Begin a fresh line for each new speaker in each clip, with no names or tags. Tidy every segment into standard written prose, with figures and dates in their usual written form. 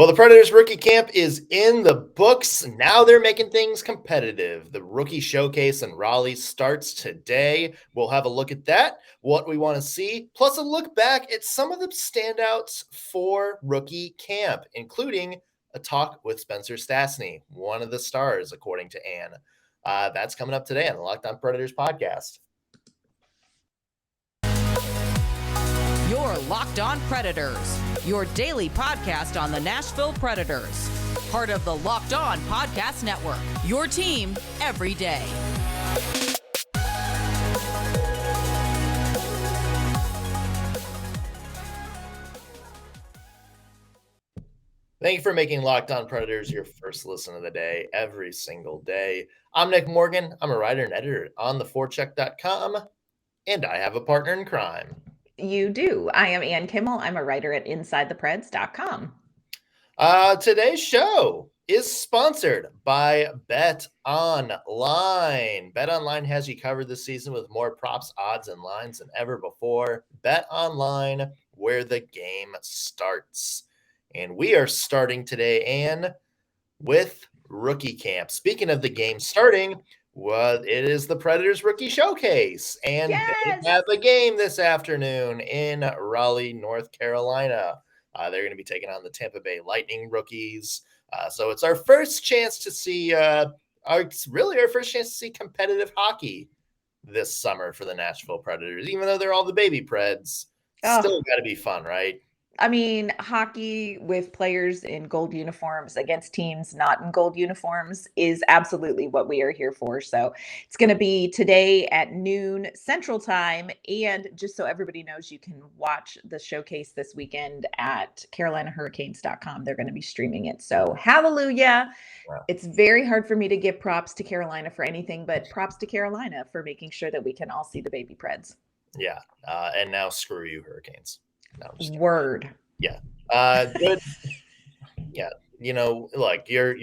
Well, the Predators rookie camp is in the books. Now they're making things competitive. The rookie showcase in Raleigh starts today. We'll have a look at that, what we want to see, plus a look back at some of the standouts for rookie camp, including a talk with Spencer Stastney, one of the stars, according to Ann. That's coming up today on the Locked On Predators podcast.
You're Locked On Predators, your daily podcast on the Nashville Predators. Part of the Locked On Podcast Network, your team every day.
Thank you for making Locked On Predators your first listen of the day every single day. I'm Nick Morgan. I'm a writer and editor on theforecheck.com, and I have a partner in crime.
You do. I am Ann Kimmel. I'm a writer at InsideThePreds.com.
Today's show is sponsored by BetOnline. BetOnline has you covered this season with more props, odds, and lines than ever before. BetOnline, where the game starts. And we are starting today, Ann, with rookie camp. Speaking of the game starting, well, it is the Predators rookie showcase, and
Yes!
they have a game this afternoon in Raleigh, North Carolina. They're going to be taking on the Tampa Bay Lightning rookies. So it's our first chance to see, our first chance to see competitive hockey this summer for the Nashville Predators, even though they're all the baby Preds. Still got to be fun, right?
I mean, hockey with players in gold uniforms against teams not in gold uniforms is absolutely what we are here for. So it's going to be today at noon Central Time. And just so everybody knows, you can watch the showcase this weekend at CarolinaHurricanes.com. They're going to be streaming it. So hallelujah. Wow. It's very hard for me to give props to Carolina for anything, but props to Carolina for making sure that we can all see the baby Preds.
Yeah. And now screw you, Hurricanes. No,
word.
Yeah. Good. Yeah. You know, look, your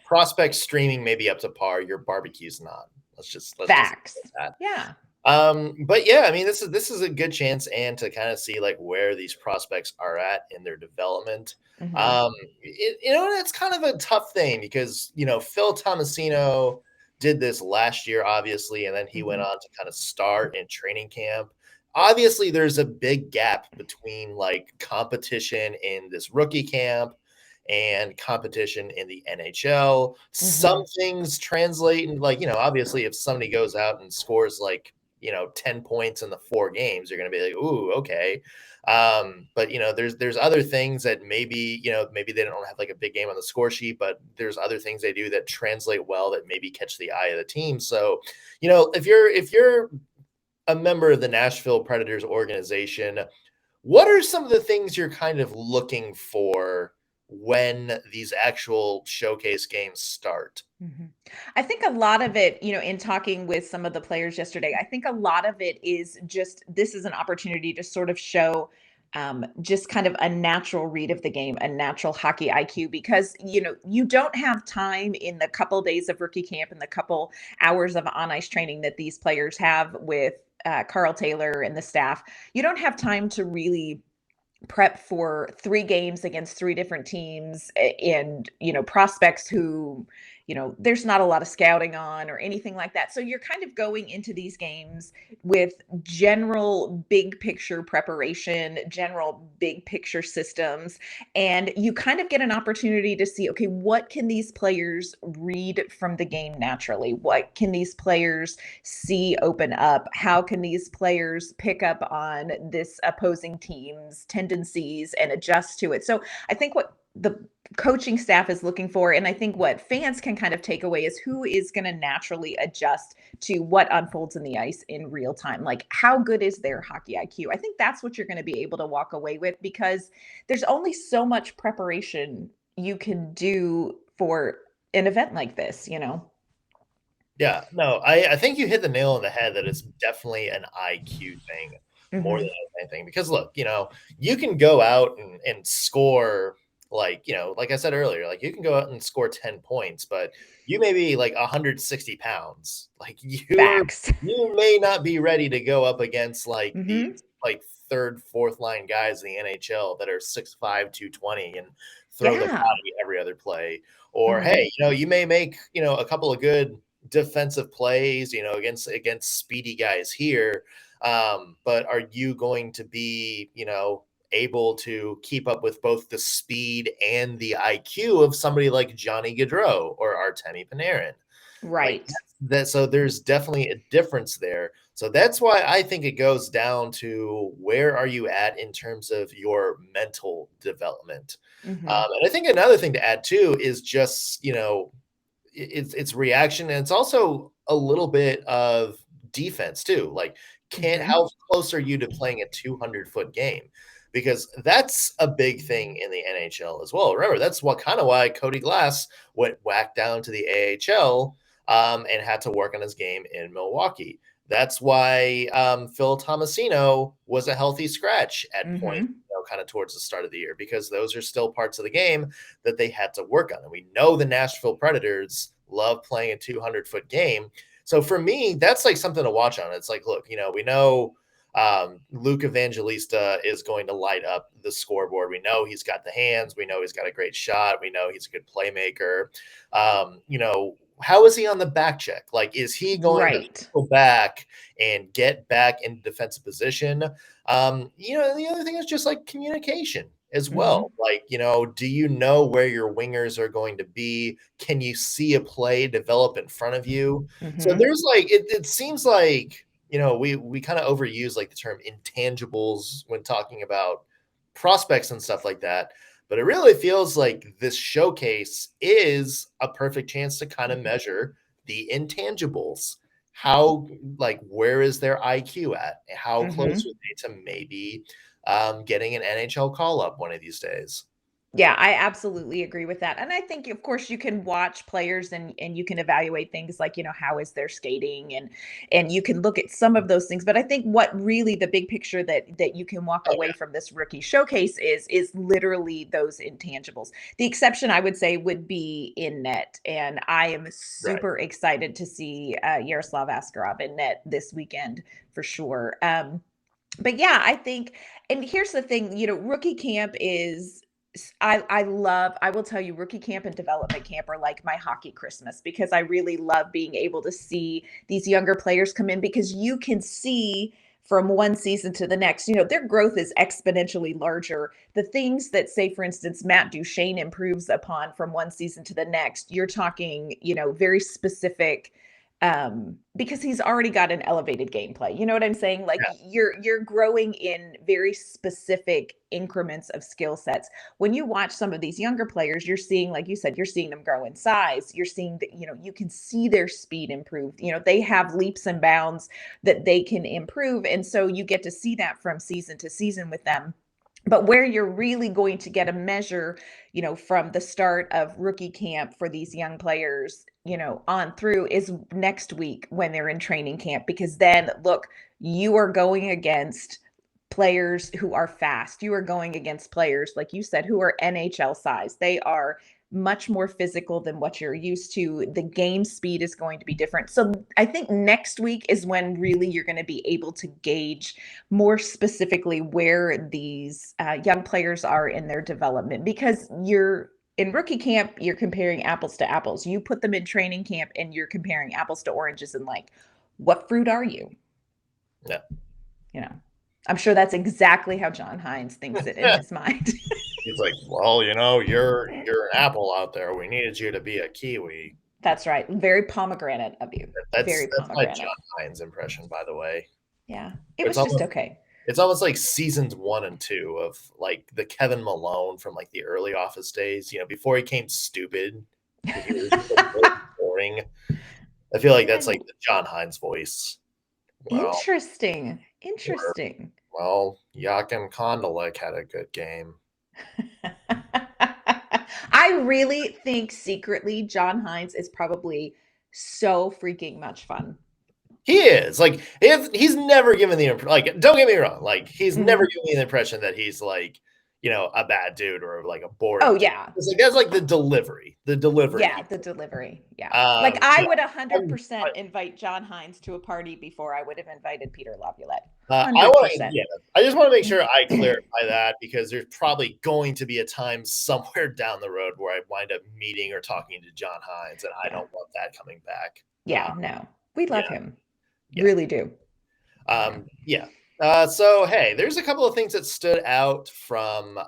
prospect streaming may be up to par. Your barbecue's not. Let's just
facts.
That.
Yeah.
But yeah, I mean, this is a good chance, and to kind of see like where these prospects are at in their development. Mm-hmm. It's kind of a tough thing because, Phil Tomasino did this last year, obviously, and then he went on to kind of start in training camp. Obviously, there's a big gap between like competition in this rookie camp and competition in the NHL. Mm-hmm. Some things translate, and obviously, if somebody goes out and scores 10 points in the 4 games, you're going to be like, ooh, okay. But there's other things that maybe they don't have like a big game on the score sheet, but there's other things they do that translate well that maybe catch the eye of the team. So, if you're a member of the Nashville Predators organization, what are some of the things you're kind of looking for when these actual showcase games start?
Mm-hmm. I think a lot of it, in talking with some of the players yesterday, I think a lot of it is just, this is an opportunity to sort of show just kind of a natural read of the game, a natural hockey IQ, because, you don't have time in the couple days of rookie camp and the couple hours of on-ice training that these players have with Karl Taylor and the staff. You don't have time to really prep for 3 games against 3 different teams and, prospects who, there's not a lot of scouting on or anything like that. So you're kind of going into these games with general big picture preparation, general big picture systems, and you kind of get an opportunity to see, okay, what can these players read from the game naturally? What can these players see open up? How can these players pick up on this opposing team's tendencies and adjust to it? So I think what the coaching staff is looking for, and I think what fans can kind of take away, is who is going to naturally adjust to what unfolds in the ice in real time. Like, how good is their hockey IQ? I think that's what you're going to be able to walk away with, because there's only so much preparation you can do for an event like this,
Yeah, no, I think you hit the nail on the head that it's definitely an IQ thing more than anything, because look, you can go out and score, like I said earlier, like you can go out and score 10 points, but you may be like 160 pounds. Like you may not be ready to go up against like these like third, fourth line guys in the NHL that are 6'5", 220 and throw the body every other play. Or, hey, you may make, a couple of good defensive plays, against speedy guys here. But are you going to be, able to keep up with both the speed and the IQ of somebody like Johnny Gaudreau or Artemi Panarin?
Right.
So there's definitely a difference there. So that's why I think it goes down to where are you at in terms of your mental development. And I think another thing to add too is just, it's reaction, and it's also a little bit of defense too. Like, how close are you to playing a 200-foot game? Because that's a big thing in the NHL as well. Remember, that's why Cody Glass went whack down to the AHL and had to work on his game in Milwaukee. That's why Phil Tomasino was a healthy scratch at point, kind of towards the start of the year, because those are still parts of the game that they had to work on. And we know the Nashville Predators love playing a 200-foot game. So for me, that's like something to watch on. It's like, look, we know Luke Evangelista is going to light up the scoreboard. We know he's got the hands. We know he's got a great shot. We know he's a good playmaker. How is he on the back check? Like, is he going to go back and get back in defensive position? The other thing is just like communication as well. Like, do you know where your wingers are going to be? Can you see a play develop in front of you? So there's like, it seems like, we kind of overuse like the term intangibles when talking about prospects and stuff like that. But it really feels like this showcase is a perfect chance to kind of measure the intangibles. How, like, where is their IQ at? How close are they to maybe getting an NHL call-up one of these days?
Yeah, I absolutely agree with that. And I think, of course, you can watch players and you can evaluate things like, how is their skating, and you can look at some of those things. But I think what really the big picture that you can walk away from this rookie showcase is literally those intangibles. The exception, I would say, would be in net. And I am super excited to see Yaroslav Askarov in net this weekend for sure. But yeah, I think, and here's the thing, rookie camp is, I will tell you, rookie camp and development camp are like my hockey Christmas, because I really love being able to see these younger players come in, because you can see from one season to the next, their growth is exponentially larger. The things that, say, for instance, Matt Duchene improves upon from one season to the next, you're talking, very specific, because he's already got an elevated gameplay. You know what I'm saying? Like, you're growing in very specific increments of skill sets. When you watch some of these younger players, you're seeing, like you said, you're seeing them grow in size. You're seeing that, you can see their speed improve. They have leaps and bounds that they can improve. And so you get to see that from season to season with them. But where you're really going to get a measure, from the start of rookie camp for these young players, on through, is next week when they're in training camp. Because then, look, you are going against players who are fast. You are going against players, like you said, who are NHL size. They are much more physical than what you're used to. The game speed is going to be different. So I think next week is when really you're going to be able to gauge more specifically where these young players are in their development, because in rookie camp, you're comparing apples to apples. You put them in training camp and you're comparing apples to oranges, and like, what fruit are you?
Yeah.
I'm sure that's exactly how John Hines thinks it in his mind.
He's like, well, you're an apple out there. We needed you to be a kiwi.
That's right. Very pomegranate of you.
That's my John Hines impression, by the way.
Yeah. It was just okay.
It's almost like seasons 1 and 2 of like the Kevin Malone from like the early Office days, before he came stupid. He was really boring. I feel like that's like the John Hines voice.
Well, Interesting.
Well, Joachim Kondelik had a good game.
I really think secretly John Hines is probably so freaking much fun.
He is. Like, he's never given the impression, like, don't get me wrong, like, he's never given me the impression that he's like, a bad dude or like a boring
Oh
dude.
yeah.
It's like that's like the delivery.
Yeah, the delivery. Yeah. Like I would 100% invite John Hines to a party before I would have invited Peter Laviolette. 100%.
I just want to make sure I clarify that because there's probably going to be a time somewhere down the road where I wind up meeting or talking to John Hines, and I don't want that coming back.
Yeah, no. We love him.
Yeah.
Really do.
So, hey, there's a couple of things that stood out from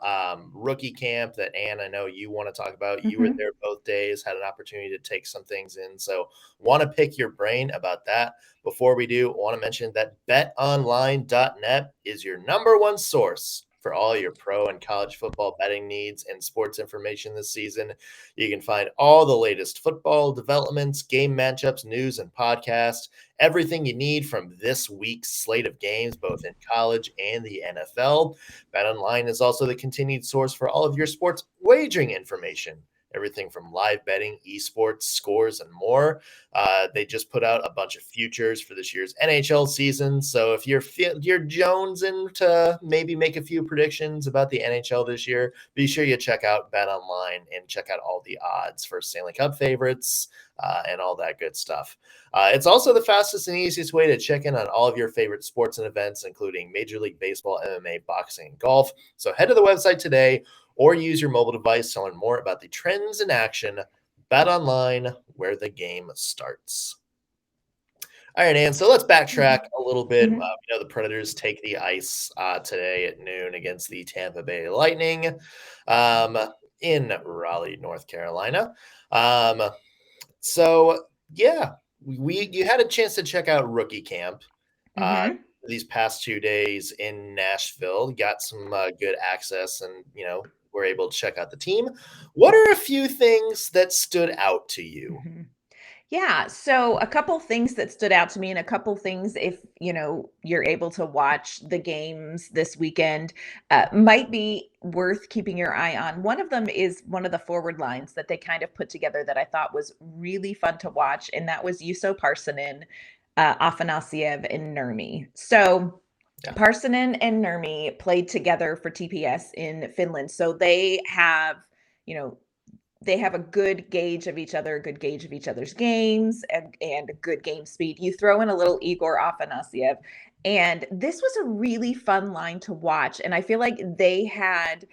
rookie camp that, Ann, I know you want to talk about. You were there both days, had an opportunity to take some things in. So want to pick your brain about that. Before we do, I want to mention that betonline.net is your number one source for all your pro and college football betting needs and sports information this season. You can find all the latest football developments, game matchups, news, and podcasts. Everything you need from this week's slate of games, both in college and the NFL. BetOnline is also the continued source for all of your sports wagering information. Everything from live betting, esports, scores, and more. They just put out a bunch of futures for this year's NHL season. So if you're jonesing to maybe make a few predictions about the NHL this year, be sure you check out BetOnline and check out all the odds for Stanley Cup favorites and all that good stuff. It's also the fastest and easiest way to check in on all of your favorite sports and events, including Major League Baseball, MMA, boxing, and golf. So head to the website today or use your mobile device to learn more about the trends in action. BetOnline, where the game starts. All right, Ann, so let's backtrack a little bit. The Predators take the ice today at noon against the Tampa Bay Lightning in Raleigh, North Carolina. You had a chance to check out rookie camp these past 2 days in Nashville. Got some good access and, were able to check out the team. What are a few things that stood out to you?
Yeah, so a couple things that stood out to me and a couple things if, you're able to watch the games this weekend might be worth keeping your eye on. One of them is one of the forward lines that they kind of put together that I thought was really fun to watch, and that was Juuso Parssinen, Afanasiev, and Nurmi. So Parssinen and Nurmi played together for TPS in Finland. So they have, a good gauge of each other, a good gauge of each other's games, and a good game speed. You throw in a little Igor Afanasiev, and this was a really fun line to watch. And I feel like they had,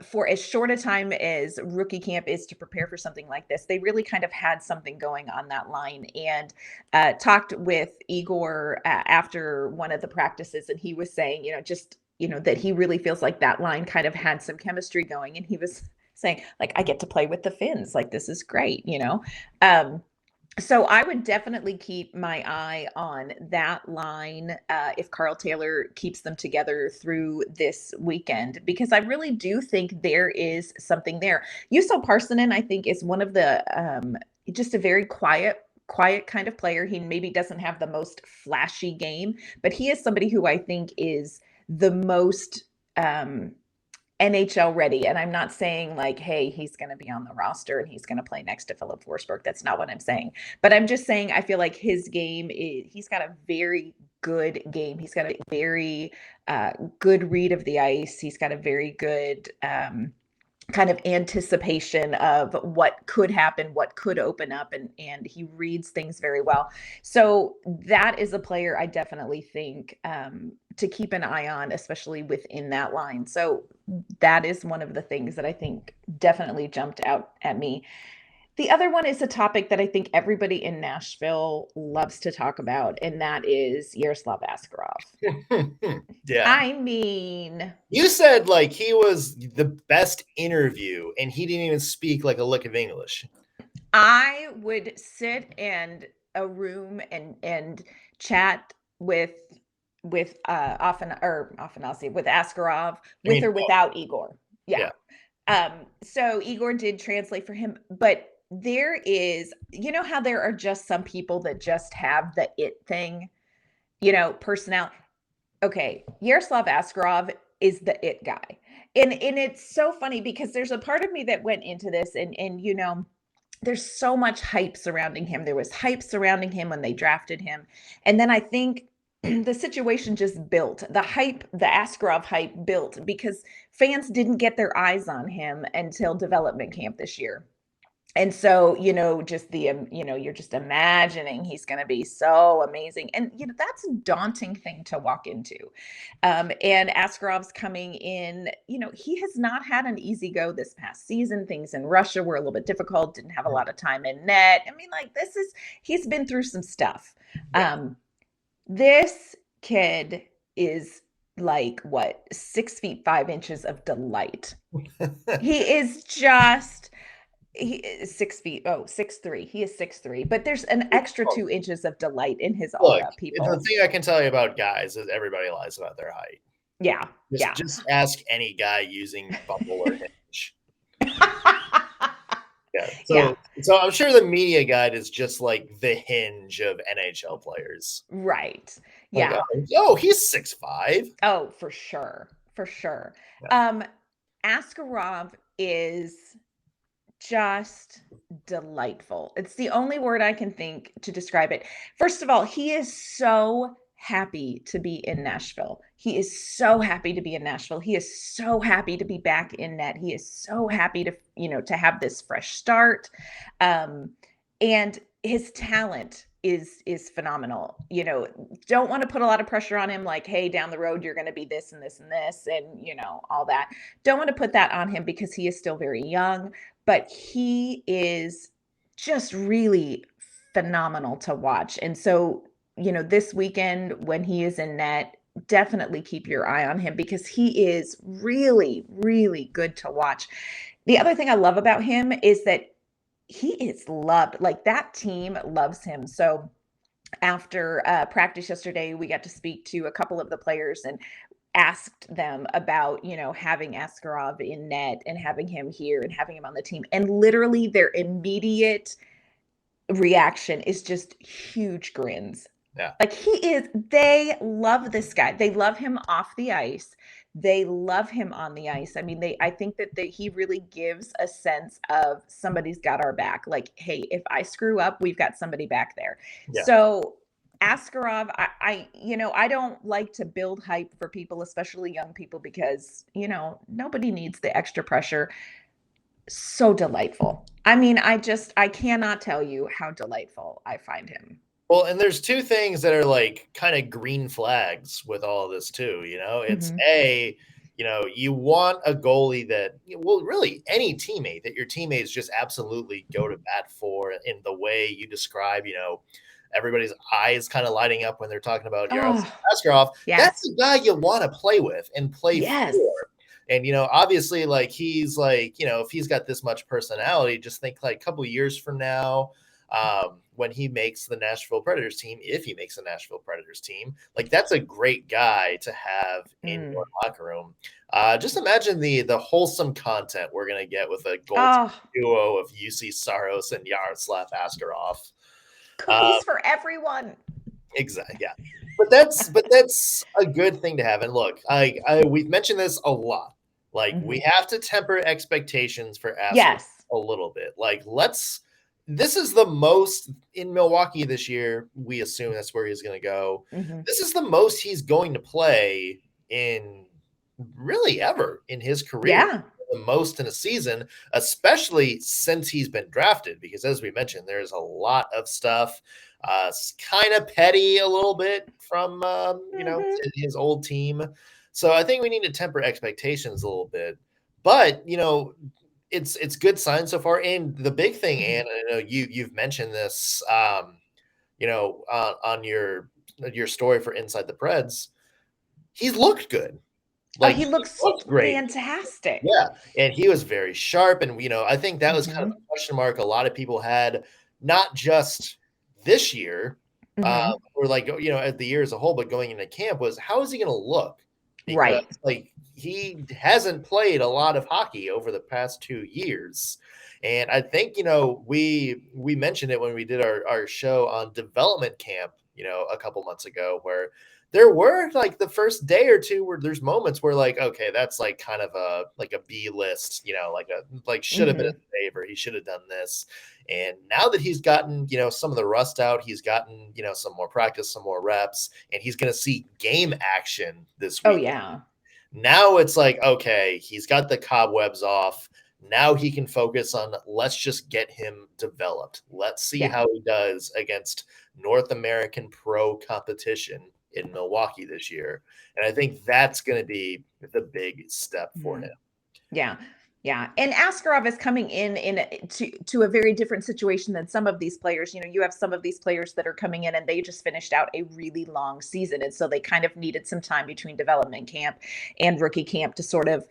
for as short a time as rookie camp is to prepare for something like this, they really kind of had something going on that line. And talked with Igor after one of the practices, and he was saying, that he really feels like that line kind of had some chemistry going. And he was saying, like, I get to play with the Finns. Like, this is great, So I would definitely keep my eye on that line if Karl Taylor keeps them together through this weekend, because I really do think there is something there. Juuso Parssinen, I think, is one of the just a very quiet kind of player. He maybe doesn't have the most flashy game, but he is somebody who I think is the most NHL ready. And I'm not saying like, hey, he's going to be on the roster and he's going to play next to Philip Forsberg. That's not what I'm saying. But I'm just saying, I feel like his game he's got a very good game. He's got a very good read of the ice. He's got a very good kind of anticipation of what could happen, what could open up, and he reads things very well. So that is a player I definitely think to keep an eye on, especially within that line. So that is one of the things that I think definitely jumped out at me. The other one is a topic that I think everybody in Nashville loves to talk about, and that is Yaroslav Askarov.
Yeah.
I mean,
you said like he was the best interview and he didn't even speak like a lick of English.
I would sit in a room and chat with Afanasiev, with Askarov, with or without Igor. Yeah. So Igor did translate for him, but there is, how there are just some people that just have the it thing, personality. Okay, Yaroslav Askarov is the it guy. And it's so funny because there's a part of me that went into this and there's so much hype surrounding him. There was hype surrounding him when they drafted him. And then I think the situation just built. The Askarov hype built because fans didn't get their eyes on him until development camp this year. And so, just you're just imagining he's going to be so amazing. And, that's a daunting thing to walk into. And Askarov's coming in, he has not had an easy go this past season. Things in Russia were a little bit difficult, didn't have a lot of time in net. I mean, he's been through some stuff. This kid is like 6 feet 5 inches of delight. He is just. He is 6 feet. 6'3". He is 6'3", but there's an extra 2 inches of delight in his aura. People.
The thing I can tell you about guys is everybody lies about their height.
Yeah.
Just ask any guy using Bumble or Hinge. So I'm sure the media guide is just like the Hinge of NHL players.
Right. Yeah.
He's 6'5".
Oh, for sure. Yeah. Askarov is just delightful. It's the only word I can think to describe it. First of all, he is so happy to be in Nashville. He is so happy to be in Nashville. He is so happy to be back in net. He is so happy to have this fresh start. And his talent is phenomenal. Don't want to put a lot of pressure on him, like, hey, down the road, you're going to be this and this and this, and all that. Don't want to put that on him because he is still very young, but he is just really phenomenal to watch. And so, this weekend when he is in net, definitely keep your eye on him because he is really, really good to watch. The other thing I love about him is that he is loved. Like, that team loves him. So after practice yesterday, we got to speak to a couple of the players and asked them about, having Askarov in net and having him here and having him on the team. And literally their immediate reaction is just huge grins.
Yeah.
Like, they love this guy. They love him off the ice. They love him on the ice. I mean, I think that he really gives a sense of somebody's got our back. Like, hey, if I screw up, we've got somebody back there. Yeah. So Askarov, I don't like to build hype for people, especially young people, because, nobody needs the extra pressure. So delightful. I mean, I cannot tell you how delightful I find him.
Well, and there's two things that are like kind of green flags with all of this too. It's you want a goalie that, really any teammate that your teammates just absolutely go to bat for in the way you describe, everybody's eyes kind of lighting up when they're talking about Yaroslav Askarov. Yes. That's the guy you want to play with and play for. And, obviously, like, he's like, if he's got this much personality, just think like a couple of years from now, when he makes the Nashville Predators team, if he makes the Nashville Predators team, like, that's a great guy to have in your locker room. Just imagine the wholesome content we're going to get with a goal duo of UC Saros and Yaroslav Askarov.
Cookies for everyone.
Exactly. Yeah. But that's a good thing to have. And look, we've mentioned this a lot. Like, we have to temper expectations for Askarov a little bit. Like, this is the most in Milwaukee this year. We assume that's where he's going to go. This is the most he's going to play in really ever in his career.
Yeah.
The most in a season, especially since he's been drafted, because as we mentioned, there's a lot of stuff kind of petty a little bit from, his old team. So I think we need to temper expectations a little bit, but, it's good signs so far. And the big thing, and I know you've mentioned this, on your story for Inside the Preds, he's looked good.
Like, he looks great. Fantastic.
Yeah. And he was very sharp. And, I think that was kind of a question mark a lot of people had, not just this year, or like, at the year as a whole, but going into camp, was how is he going to look? Because,
right.
Like, he hasn't played a lot of hockey over the past 2 years. And I think, we mentioned it when we did our show on development camp, a couple months ago, where there were like the first day or two where there's moments where like, okay, that's like kind of a B list, like should have been a favorite. he should have done this. And now that he's gotten, some of the rust out, he's gotten, some more practice, some more reps, and he's going to see game action this week.
Oh, yeah.
Now it's like, okay, he's got the cobwebs off. Now he can focus on, let's just get him developed. Let's see how he does against North American pro competition in Milwaukee this year. And I think that's going to be the big step for him.
Yeah. Yeah. And Askarov is coming to a very different situation than some of these players. You have some of these players that are coming in and they just finished out a really long season. And so they kind of needed some time between development camp and rookie camp to sort of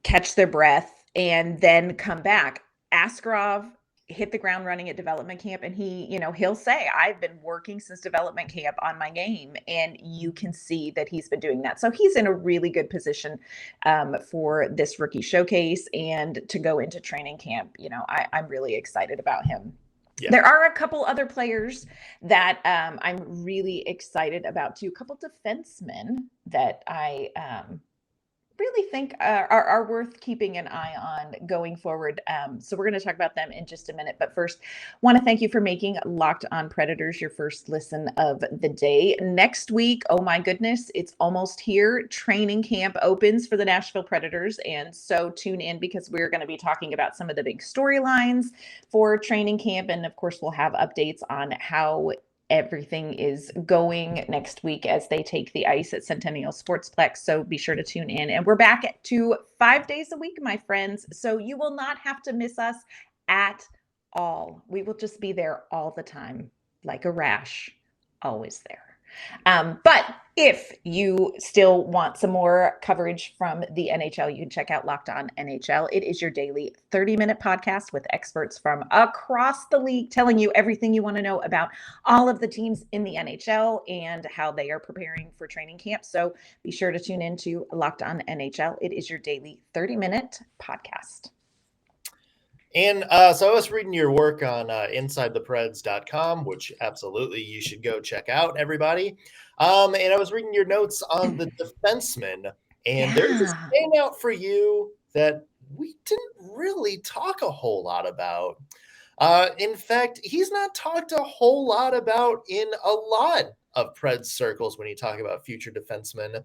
catch their breath and then come back. Askarov hit the ground running at development camp, and he'll say, I've been working since development camp on my game, and you can see that he's been doing that. So he's in a really good position for this rookie showcase and to go into training camp. I'm really excited about him. Yeah. There are a couple other players that I'm really excited about too. A couple defensemen that I really think are worth keeping an eye on going forward. So we're going to talk about them in just a minute. But first, want to thank you for making Locked On Predators your first listen of the day. Next week, oh my goodness, it's almost here. Training camp opens for the Nashville Predators. And so tune in because we're going to be talking about some of the big storylines for training camp. And of course, we'll have updates on how everything is going next week as they take the ice at Centennial Sportsplex. So be sure to tune in. And we're back to 5 days a week, my friends. So you will not have to miss us at all. We will just be there all the time, like a rash, always there. But if you still want some more coverage from the NHL, you can check out Locked On NHL. It is your daily 30-minute podcast with experts from across the league telling you everything you want to know about all of the teams in the NHL and how they are preparing for training camp. So be sure to tune in to Locked On NHL. It is your daily 30-minute podcast.
And so I was reading your work on InsideThePreds.com, which absolutely you should go check out, everybody. And I was reading your notes on the defenseman, and there's a standout for you that we didn't really talk a whole lot about. In fact, he's not talked a whole lot about in a lot of Preds circles when you talk about future defensemen.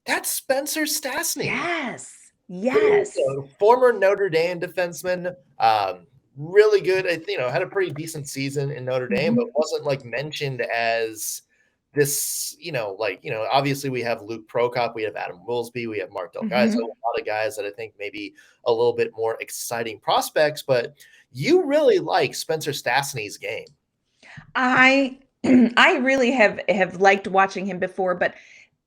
That's Spencer Stastney.
Yes.
Former Notre Dame defenseman, really good. Had a pretty decent season in Notre Dame, but wasn't mentioned as this, obviously we have Luke Prokop, we have Adam Wilsby, we have Mark Del Gaizo, a lot of guys that I think maybe a little bit more exciting prospects, but you really like Spencer Stastney's game.
I really have liked watching him before, but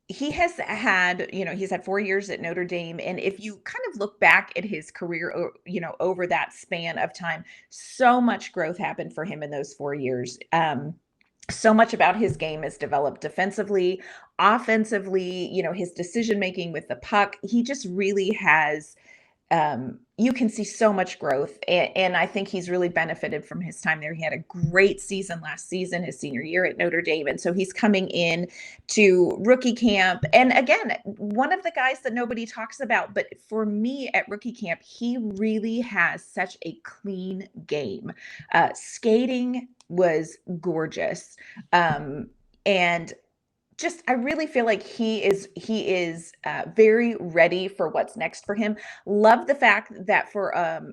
he has had, he's had 4 years at Notre Dame. And if you kind of look back at his career, over that span of time, so much growth happened for him in those 4 years. So much about his game is developed defensively, offensively, his decision-making with the puck. He just really has, you can see so much growth. And I think he's really benefited from his time there. He had a great season last season, his senior year at Notre Dame. And so he's coming in to rookie camp. And again, one of the guys that nobody talks about, but for me at rookie camp, he really has such a clean game. Skating was gorgeous. And I really feel like he is very ready for what's next for him. Love the fact that for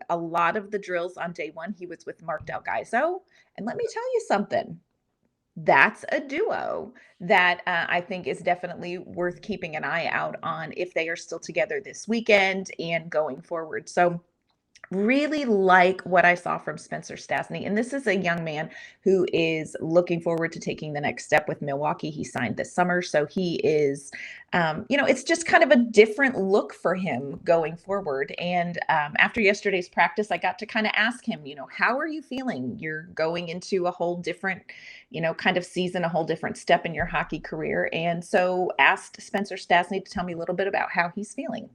a lot of the drills on day one, he was with Mark Del Gaizo. And let me tell you something, that's a duo that I think is definitely worth keeping an eye out on if they are still together this weekend and going forward. So really like what I saw from Spencer Stastney. And this is a young man who is looking forward to taking the next step with Milwaukee. He signed this summer. So he is, it's just kind of a different look for him going forward. And after yesterday's practice, I got to kind of ask him, how are you feeling? You're going into a whole different, kind of season, a whole different step in your hockey career. And so asked Spencer Stastney to tell me a little bit about how he's feeling.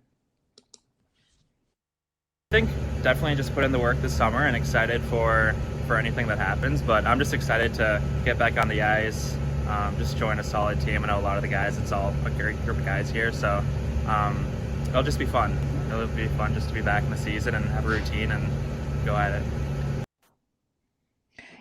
I think definitely just put in the work this summer and excited for anything that happens, but I'm just excited to get back on the ice, just join a solid team. I know a lot of the guys, it's all a great group of guys here, so it'll just be fun. It'll be fun just to be back in the season and have a routine and go at it.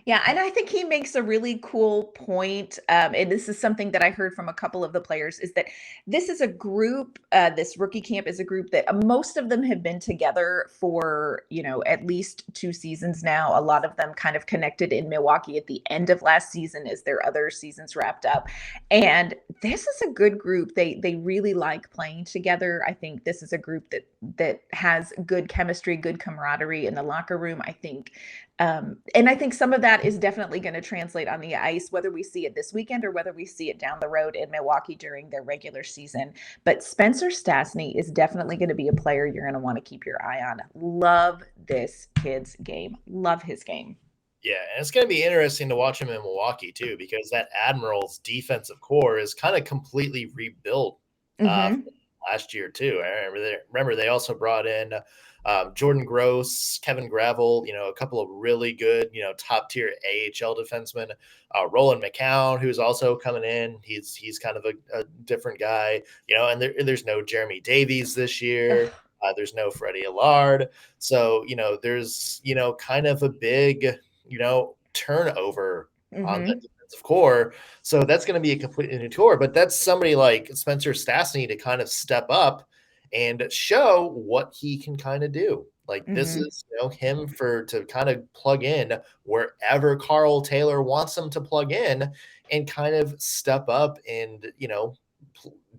Yeah, and I think he makes a really cool point, and this is something that I heard from a couple of the players, is that this is a group, this rookie camp is a group that most of them have been together for, at least 2 seasons now. A lot of them kind of connected in Milwaukee at the end of last season as their other seasons wrapped up. And this is a good group. They really like playing together. I think this is a group that has good chemistry, good camaraderie in the locker room. And I think some of that is definitely going to translate on the ice, whether we see it this weekend or whether we see it down the road in Milwaukee during their regular season. But Spencer Stastney is definitely going to be a player you're going to want to keep your eye on. Love this kid's game. Love his game.
Yeah, and it's going to be interesting to watch him in Milwaukee too, because that Admirals defensive core is kind of completely rebuilt last year too. I remember they also brought in Jordan Gross, Kevin Gravel, a couple of really good, top tier AHL defensemen. Roland McCown, who's also coming in. He's kind of a different guy, and there's no Jeremy Davies this year. There's no Freddie Allard. So, there's, kind of a big, turnover on the defensive core. So that's going to be a completely new tour. But that's somebody like Spencer Stastney to kind of step up and show what he can kind of do. Like this is him to kind of plug in wherever Karl Taylor wants him to plug in and kind of step up and,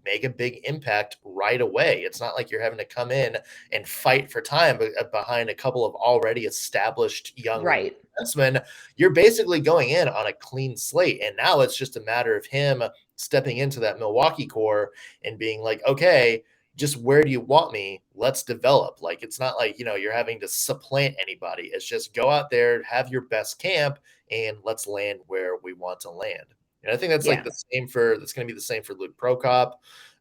make a big impact right away. It's not like you're having to come in and fight for time behind a couple of already established young defensemen. You're basically going in on a clean slate. And now it's just a matter of him stepping into that Milwaukee core and being like, okay, just where do you want me? Let's develop. Like, it's not like, you're having to supplant anybody. It's just go out there, have your best camp, and let's land where we want to land. And I think that's that's going to be the same for Luke Prokop.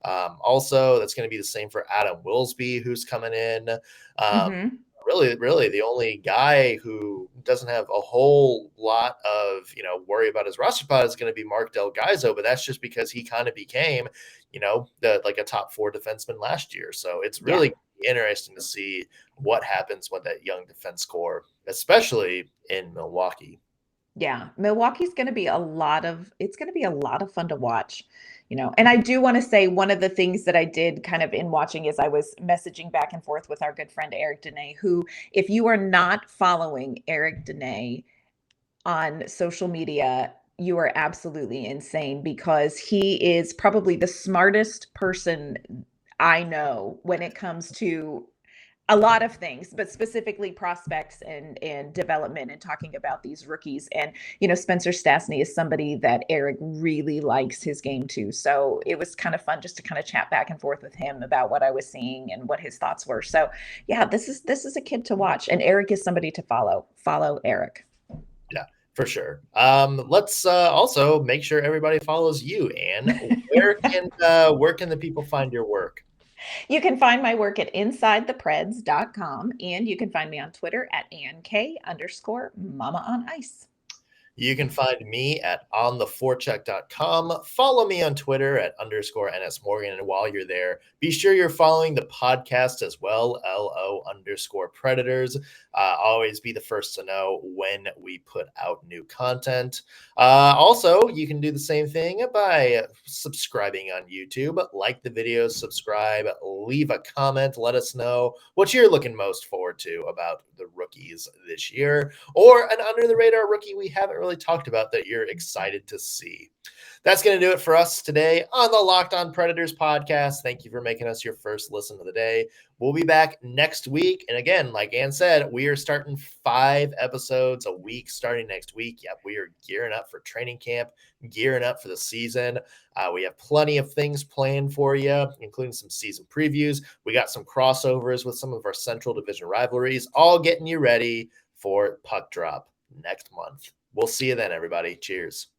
Also, that's going to be the same for Adam Wilsby, who's coming in. Really the only guy who doesn't have a whole lot of, worry about his roster spot is going to be Mark Del Gaizo, but that's just because he kind of became, a top 4 defenseman last year. So it's really interesting to see what happens with that young defense core, especially in Milwaukee.
Yeah, Milwaukee's going to be a lot of fun to watch, and I do want to say one of the things that I did kind of in watching is I was messaging back and forth with our good friend Eric Dene, who, if you are not following Eric Dene on social media, you are absolutely insane, because he is probably the smartest person I know when it comes to a lot of things, but specifically prospects and development and talking about these rookies. And, Spencer Stastney is somebody that Eric really likes his game too. So it was kind of fun just to kind of chat back and forth with him about what I was seeing and what his thoughts were. So yeah, this is a kid to watch, and Eric is somebody to follow. Follow Eric.
Yeah, for sure. Let's also make sure everybody follows you, Ann. Where can the people find your work?
You can find my work at InsideThePreds.com, and you can find me on Twitter at AnnK_MamaOnIce.
You can find me at ontheforecheck.com. Follow me on Twitter at _NSMorgan. And while you're there, be sure you're following the podcast as well, LO_Predators. Always be the first to know when we put out new content. Also, you can do the same thing by subscribing on YouTube. Like the videos, subscribe, leave a comment. Let us know what you're looking most forward to about the rookies this year, or an under-the-radar rookie we haven't really talked about that you're excited to see. That's going to do it for us today on the Locked On Predators podcast. Thank you for making us your first listen of the day. We'll be back next week. And again, like Ann said, we are starting 5 episodes a week starting next week. Yep, we are gearing up for training camp, gearing up for the season. We have plenty of things planned for you, including some season previews. We got some crossovers with some of our Central Division rivalries, all getting you ready for Puck Drop next month. We'll see you then, everybody. Cheers.